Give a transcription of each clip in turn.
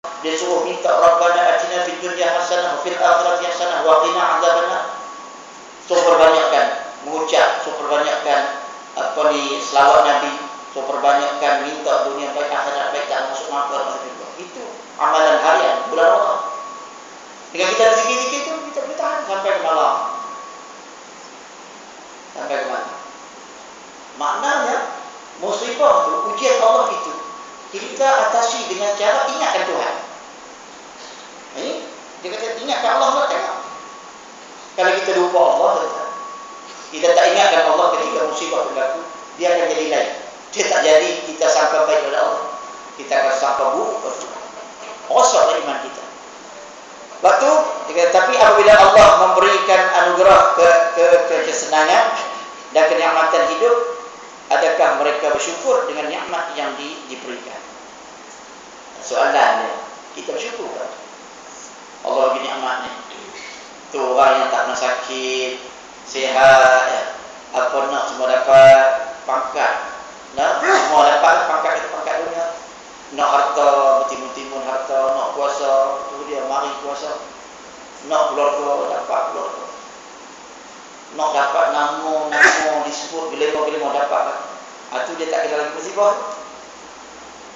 Dia suruh minta Rabbana atina fid dunya hasanah wa fil akhirati hasanah wa qina adzabannar. So perbanyakkan mengucap, so perbanyakkan selawat Nabi, so perbanyakkan minta dunia baik akhirat baik, tak masuk neraka. Itu amalan harian bulan Ramadan. Dengan kita zikir-zikir itu kita boleh tahan sampai ke malam. Sampai ke malam. Maknanya musibah itu, ujian Allah itu kita atasi dengan cara ingatkan Tuhan. Ini dia kata ingatkan Allah, Allah tengok. Kalau kita lupa Allah, kita tak ingatkan Allah ketika musibah berlaku, dia akan jadi lain. Dia tak jadi kita sangka baik oleh Allah, kita akan sangka buruk. Rosaklah iman kita. Waktu, tapi apabila Allah memberikan anugerah kesenangan dan kenikmatan hidup, adakah mereka bersyukur dengan nikmat yang diberikan? Soalannya, kita bersyukur tak? Allah bagi nikmat ni. Tu orang yang tak pernah sakit, sihat, ya. Apa nak semua dapat pangkat. Nak semua dapat pangkat dunia. Nak harta, bertimbun-timbun harta, nak kuasa, tu dia mari kuasa. Nak keluarga, dapat keluarga. Nak dapat nama disebut gelema-gelema dapat. Itu dia tak kira lagi musibah.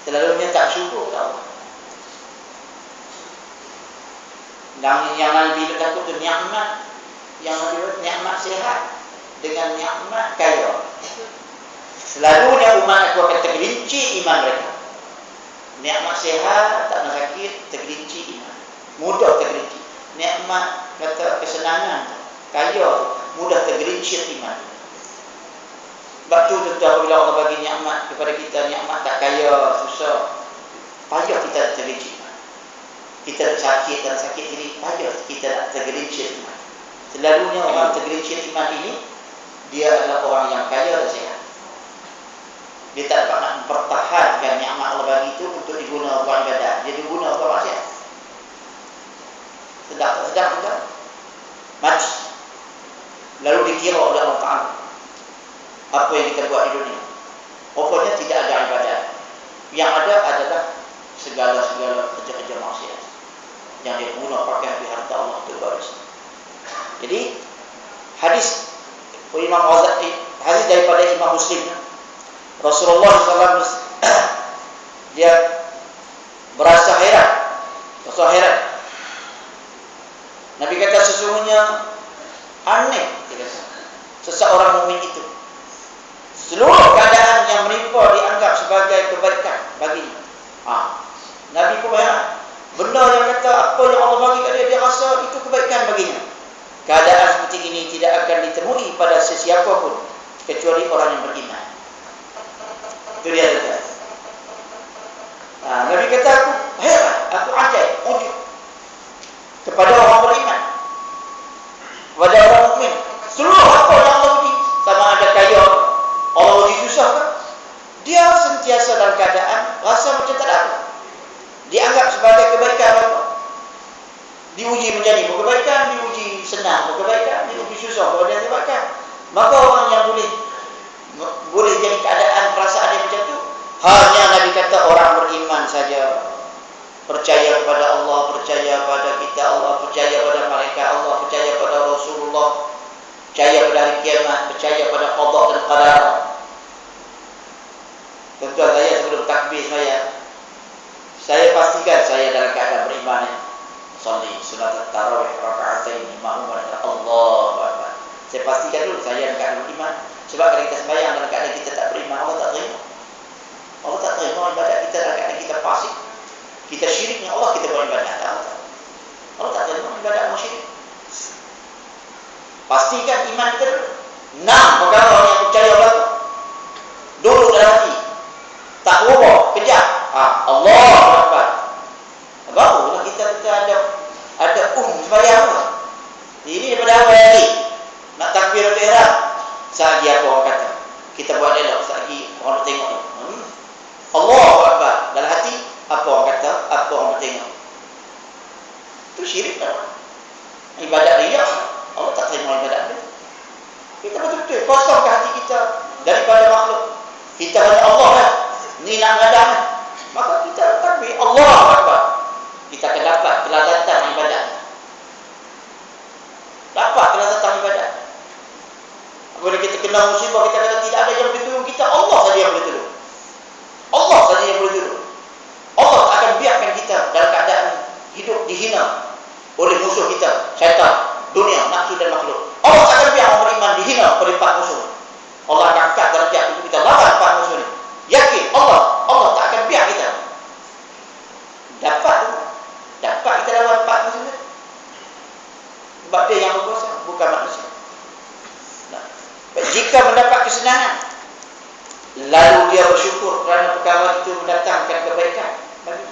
Selalunya tak syukur tau. Dan yang Nabi takut tu nikmat, yang Nabi nikmat sihat dengan nikmat kaya. Selalunya umat aku akan tergelincir iman mereka. Nikmat sihat, tak nak sakit, tergelincir iman. Mudah tergelincir. Nikmat kata kesenangan, kaya, mudah tergelincir iman. Sebab tu tentu apabila Allah bagi nikmat kepada kita, nikmat tak kaya, susah, payah kita tergelincir iman. Kita sakit dan sakit ini, payah kita nak tergelincir iman. Selalunya orang tergelincir iman ini, dia adalah orang yang kaya dan sihat. Dia tak dapat nak mempertahankan nikmat Allah bagi itu untuk diguna buat ibadat. Dia diguna buat maksiat. Sedap mati. Lalu dikira oleh Allah Ta'ala apa yang kita buat di dunia. Pokoknya tidak ada ibadat. Yang ada adalah segala-segala kerja-kerja maksiat yang dia guna pakai di harta Allah itu baris. Jadi hadis Imam Ghazali, hadis daripada Imam Muslim, Rasulullah SAW dia berasa heran. Nabi kata sesungguhnya aneh seseorang mukmin itu, seluruh keadaan yang menimpa dianggap sebagai kebaikan baginya. Nabi pun heran. Benda yang kata apa yang Allah bagi kat dia rasa itu kebaikan baginya. Keadaan seperti ini tidak akan ditemui pada sesiapa pun kecuali orang yang beriman. Itu dia kata. Nabi kata aku heran, aku ajaib, ujub kepada orang beriman, kepada orang mukmin. Seluruh apa yang Allah beri, sama ada kaya, Allah beri susah kan, dia sentiasa dalam keadaan rasa macam tak ada apa. Dianggap sebagai kebaikan apa? Diuji menjadi kebaikan, diuji senang kebaikan, diuji susah kepada kebaikan. Maka orang yang boleh jadi keadaan perasaan yang macam tu, hanya Nabi kata orang beriman saja. Percaya kepada Allah, percaya pada kita Allah, percaya pada malaikat Allah, percaya pada Rasulullah, percaya pada hari kiamat, percaya pada qada dan qadar. Tentu saya sebelum takbir saya pastikan saya dalam keadaan beriman. Solat sunat tarawih rakaatain imam pada Allahu Akbar. Saya pastikan dulu saya dalam keadaan beriman. Sebab kalau kita sembahyang dalam keadaan kita tak beriman, Allah tak terima. Allah tak terima ibadat kita dalam keadaan kita fasik. Kita syirik dengan Allah, kita buat ibadat. Allah tak terima ibadat musyrik. Pastikan iman kita dulu. 6 perkara yang percaya berlaku. Duduk dalam hati. Tak berubah, kejap. Allahu Akbar. Barulah kita ada sembahyang. Ini daripada awal lagi. Nak takbiratul ihram. Sagi apa orang kata. Kita buat dialog sagi orang tengok ni. Allahu Akbar. Dalam hati apa orang kata, apa orang tengok. Itu syirik tak? Ibadat riya. Allah tak terima ibadat dia. Kita betul-betul kosongkan hati kita daripada makhluk. Kita hanya Allah lah. Ni nak ngadang. Maka kita takbir Allahu Akbar. kelazatan ibadat. Dapat kelazatan ibadat. Apabila kita kena musibah, kita kata tidak ada yang boleh tolong kita, Allah saja yang boleh tolong. Allah saja yang boleh tolong. Allah tak akan biarkan kita dalam keadaan hidup dihina oleh musuh kita, syaitan, dunia, nafsu dan makhluk. Allah tak akan biar orang beriman dihina oleh empat musuh. Allah akan angkat darjat untuk kita lawan empat musuh ini. Yakin Allah tak akan biar kita. Dapat kita lawan empat musuh ini. Sebab dia yang berkuasa, bukan manusia. Nah, jika mendapat kesenangan, lalu dia bersyukur kerana perkara itu mendatangkan kebaikan bagi.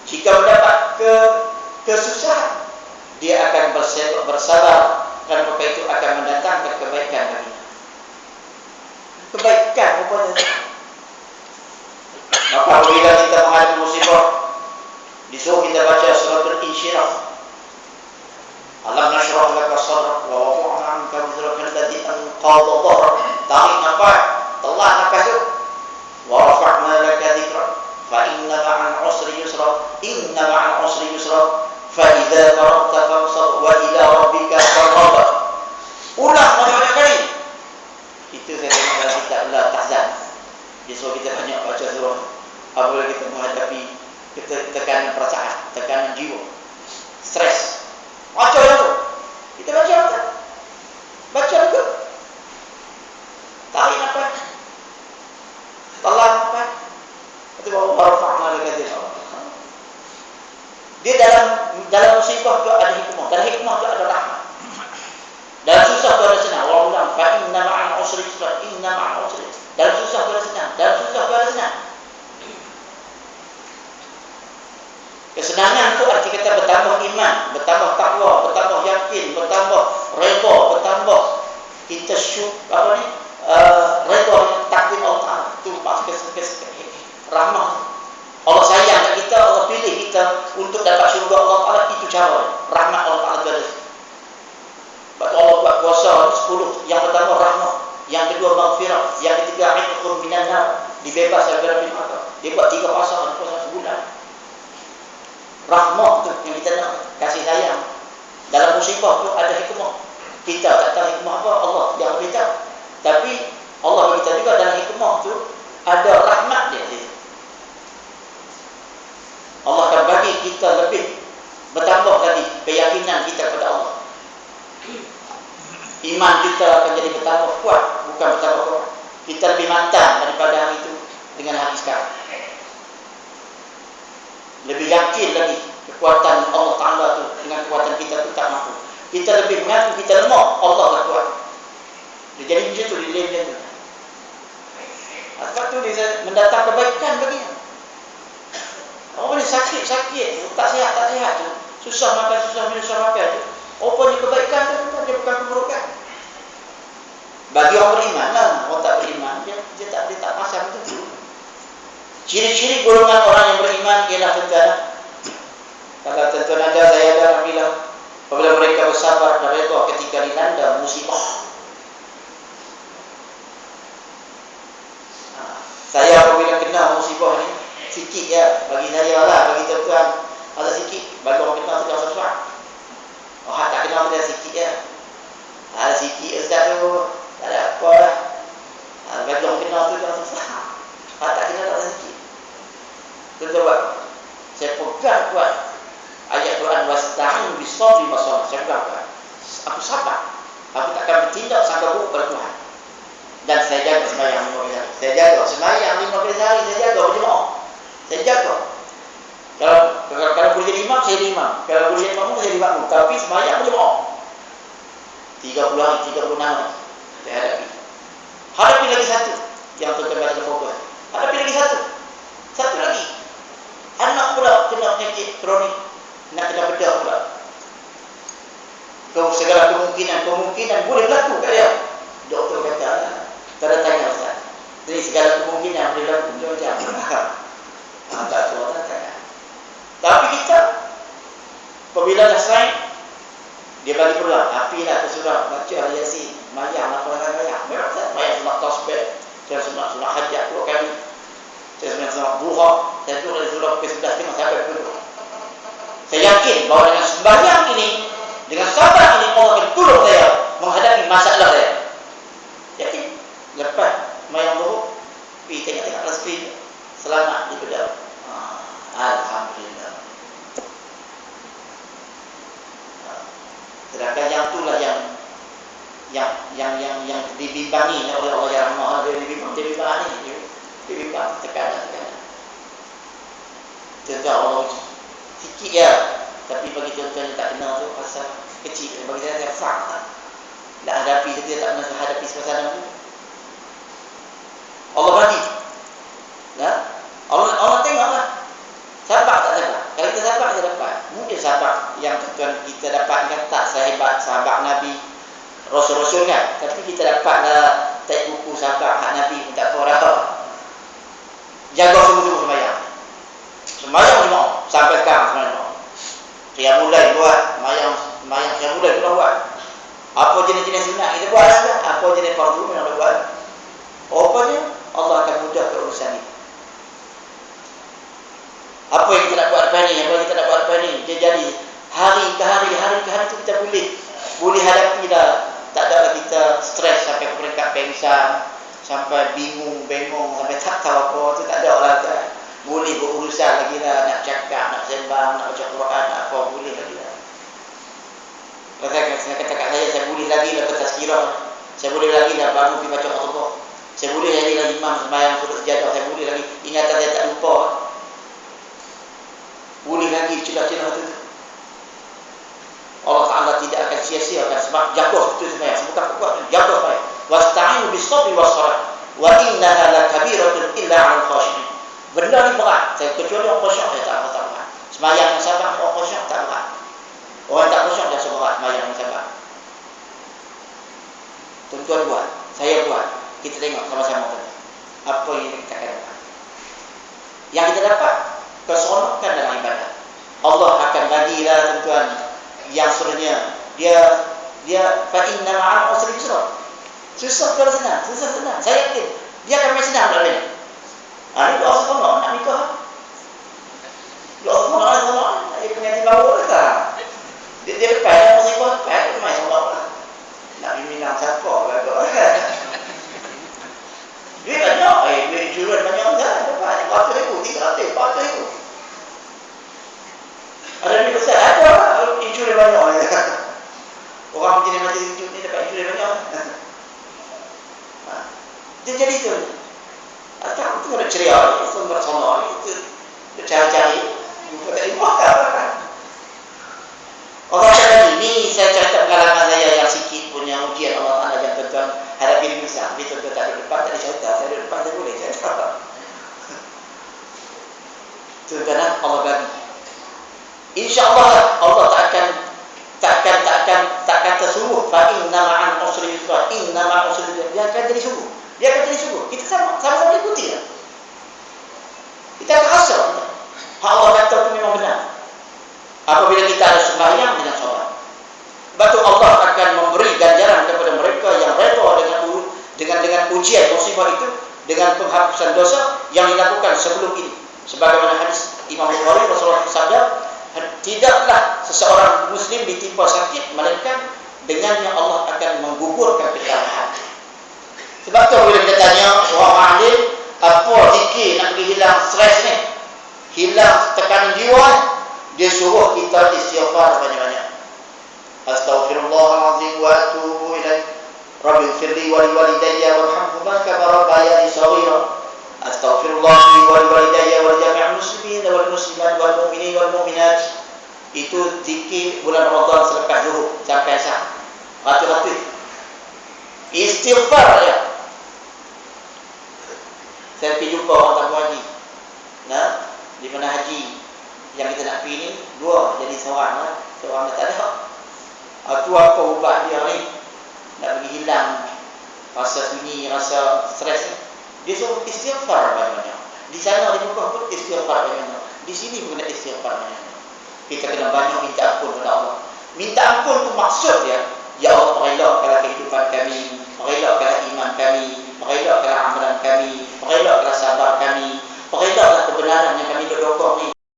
Jika mendapat kesusahan, dia akan bersabar kerana perkara itu akan mendatangkan kebaikan bagi. Kebaikan rupanya. Maka apabila kita menghadapi musibah, disuruh kita baca suratul Insyirah. Alam nashrah laka sadrak wa wada'na 'anka wizraka alladhi anqadha dhahrak. Tarik nafas, telah nafas tu. Wa rafa'na laka dhikrak fa inna ma'al 'usri yusra. Inna ma'al 'usri yusra. Fa idza faragta fansab wa ila rabbika farghab. Ulang banyak kali. Itu saya tengok dalam kitab La Tahzan. Dia suruh kita banyak baca surah apabila kita menghadapi tekanan perasaan, tekanan jiwa, stres. Baca itu. Kita baca apa? Baca itu. Tarik nafas. Telah nafas. Itu baru rafa'na laka dhikrak. Dia dalam musibah tu ada hikmah. Dalam hikmah tu ada rahmat. Dalam susah tu ada senang. Allah bilang, fa inna ma'al 'usri yusra. Inna ma'al 'usri. Dalam susah tu ada senang. Dalam susah tu ada senang. Kesenangan itu arti kata bertambah iman, bertambah takwa, bertambah yakin, bertambah redha, bertambah kita redha dengan takdir Allah Taala. Itu rahmah. Allah sayang kat kita, Allah pilih kita untuk dapat syurga Allah Taala, itu cara rahmat Allah Taala ada. Sebab Allah buat kuasa 10. Yang pertama rahmah, yang kedua maghfirah, yang ketiga itqun minan nar, dibebas daripada api neraka. Dia buat 3 pasal, puasa sebulan. Rahmah tu yang kita nak, kasih sayang. Dalam musibah tu ada hikmah. Kita tak tahu hikmah apa, Allah yang beritahu. Tapi Allah beritahu juga dalam hikmah tu ada rahmat dia. Allah akan bagi kita lebih, bertambah lagi keyakinan kita kepada Allah. Iman kita akan jadi bertambah kuat, bukan bertambah kuat. Kita lebih matang daripada hari itu dengan hari sekarang. Lebih yakin lagi kekuatan Allah Ta'ala tu dengan kekuatan kita tu tak mampu. Kita lebih mengaku kita lemah, Allah lah kuat. Dia jadi macam tu, dia macam tu. Sebab tu dia mendatang kebaikan bagi. Orang ni sakit, tak sihat tu, susah makan, susah minum, susah makan tu. Rupanya kebaikan tu dia bukan keburukan. Bagi orang beriman lah, orang tak beriman dia tak pasang tu. Ciri-ciri golongan orang yang beriman ialah tuan-tuan. Kalau tuan-tuan ada, saya ada bilang, apabila mereka bersabar dan redha ketika dilanda musibah. Saya apabila kena musibah ni, sikit ya, bagi saya lah, bagi tuan-tuan, ada sikit, bagi orang kena tu jangan susah. Orang tak kena tu dia sikit ya. Ada sikit ustaz tu, tak ada apa lah. Bagi orang kena tu jangan susah. Tak kena tak ada sikit. Tuan-tuan, saya pegang kuat ayat Quran wasta'in bis-sabri was-salah. Saya pegang kuat. Aku sabar. Aku takkan bertindak sangka buruk pada Tuhan. Dan saya jaga sembahyang 5 kali. Saya jaga sembahyang 5 kali sehari. Saya jaga berjemaah. Saya jaga. Kalau boleh jadi imam, saya jadi imam. Kalau boleh jadi makmum, saya jadi makmum. Tapi sembahyang berjemaah 30 hari, 36 hari saya hadapi. Hadapi lagi satu yang tuan-tuan baca fokus. Hadapi lagi satu. Satu lagi. Anak pula kena penyakit kronik, nak kena bedah pula. Segala kemungkinan boleh berlaku kat dia. Doktor kata, tanda tanya ustaz. Jadi segala kemungkinan boleh berlaku macam-macam. Tak tahu tanda tanya. Tapi kita, apabila dah sign, dia bagi pulang. Apilah ke surah, baca Yasin, mayang, apa-apa mayang. Memang saya mayang sunat tasbih, saya sunat hajat 2 kali. Saya sebenarnya sama buha, saya tu dari surah ke-11 tengok sampai ke-10. Saya yakin bahawa dengan sembahyang ini, dengan sabar ini, Allah akan tolong saya menghadapi masalah saya. Yakin? Lepas mayang buruk, pergi tengok-tengok rezeki, selamat di bedal. Alhamdulillah. Sedangkan yang itulah yang dibimbangi oleh Allah yang Maha. Dia dibimbang tekanan. Tuan-tuan, Allah sikit ya, tapi bagi tuan-tuan yang tak kenal tu pasal kecil. Bagi saya faham. Nak hadapi dia tak pernah hadapi suasana tu. Allah bagi. Nah, Allah tengoklah. Sabar tak sabar. Kalau kita sabar kita dapat. Mungkin sabar yang tuan kita dapatkan tak sehebat sahabat Nabi, Rasul-Rasul kan. Tapi kita dapatlah teks buku sahabat hak Nabi pun tak korang. Jaga sungguh-sungguh sembahyang. Sembahyang semua sampai sekarang sembahyang. Qiyamul lail buat, sembahyang qiyamul lail kita buat. Apa jenis-jenis sunat kita buat lah. Apa jenis fardu kita buat. Rupanya Allah akan mudah urusan ini. Apa yang kita nak buat lepas ni, apa yang kita nak buat lepas ni, dia jadi hari ke hari tu kita boleh hadapi dah. Tak ada lah kita stres sampai ke peringkat pengsan, sampai bingung, sampai tak tahu apa, tu tak ada lah. Boleh berurusan lagi lah, nak cakap, nak sembang, nak baca Quran, nak apa, boleh lagi lah. Saya kata kat saya boleh lagi lah bertazkirah, saya boleh lagi lah bangun pergi baca khutbah, saya boleh lagi lah imam sembahyang sudut sejadah, saya boleh lagi, ingatan saya tak lupa. Boleh lagi celah-celah itu. Allah Ta'ala tidak akan sia-siakan sebab jaga betul sembahyang. Sebutan kuat jaga sembahyang. Wasta'inu bis-sabri was-salat wa innaha lakabiratun illa 'alal khashi'in. Benda ni berat. Saya kecuali orang khusyuk saya tak berat. Sembahyang yang sabar orang khusyuk tak berat. Orang tak khusyuk dia seberat sembahyang yang sabar. Tuan-tuan buat, saya buat. Kita tengok sama-sama tuan. Apa yang kita akan dapat. Yang kita dapat keseronokan dalam ibadah. Allah akan bagilah tuan-tuan yang sebenarnya dia fa inna ma'al usri yusra. Susah kalau senang, susah senang. Saya yakin dia akan main senang dalam ini. Ini doa seronok nak nikah. Doa seronok, dia punya tiba tak. Dia lepas dah musibah lepas dia main seronok lah. Nak bimbingan siapa lah. Duit banyak, duit juruan banyak dah. Dapat 400,000, 300,000, 400,000. Ada duit besar, ada insurans banyak. Orang jenis mati ni dapat insurans banyak. Dia jadi tu. Tak, itu ada ceria ni, sumber sonor ni, itu cari-cari. Jumpa tak lima kan. Allah cakap ni saya cerita pengalaman saya yang sikit punya ujian Allah Ta'ala yang tuan-tuan hadapi di besar. Tapi tuan-tuan tak ada depan, tak ada cerita. Saya ada depan, saya boleh cerita. Tuan-tuan Allah bagi. InsyaAllah Allah takkan tersuruh. Fa inna ma'al usri yusra, inna ma'al usri yusra. Dia akan jadi suruh. Kita sama-sama ikuti lah. Kita akan rasa Allah kata itu memang benar. Apabila kita ada sembahyang dengan sabar. Betul Allah akan memberi ganjaran kepada mereka yang redha dengan ujian musibah itu, dengan penghapusan dosa yang dilakukan sebelum ini. Sebagaimana hadis Imam Bukhari, Rasulullah sabda, tidaklah seseorang muslim ditimpa sakit melainkan dengannya Allah akan menggugurkan kecelakaan. Sebab tu bila kita tanya orang alim, apa zikir nak bagi hilang stres ni, hilang tekanan jiwa, dia suruh kita istighfar banyak-banyak. Astaghfirullahalazim wa atubu ilaih. Rabbi ighfirli wa liwalidayya warhamhuma kama rabbayani shaghira. Astaghfirullah li wa liwalidayya wa jami'il muslimin wal muslimat wal mu'minin wal mu'minat. Itu zikir bulan Ramadan selepas zuhur sampai asar. Ratus-ratus. Istighfar ya. Saya pergi jumpa orang tamu haji. Nah, di mana haji yang kita nak pergi ni dua, jadi seorang lah. Seorang dah tak ada. Itu apa ubat dia ni? Nak pergi hilang rasa sunyi, rasa stres ni. Dia suruh istighfar banyak-banyak. Di sana di Mekah pun istighfar banyak-banyak. Di sini pun nak istighfar banyak-banyak. Kita kena banyak minta ampun kepada Allah. Minta ampun tu maksud dia, ya Allah, mengelakkanlah kehidupan kami, mengelakkanlah iman kami, mengelakkanlah amalan kami, mengelakkanlah sabar kami, mengelakkanlah kebenaran yang kami dok-dokong ni.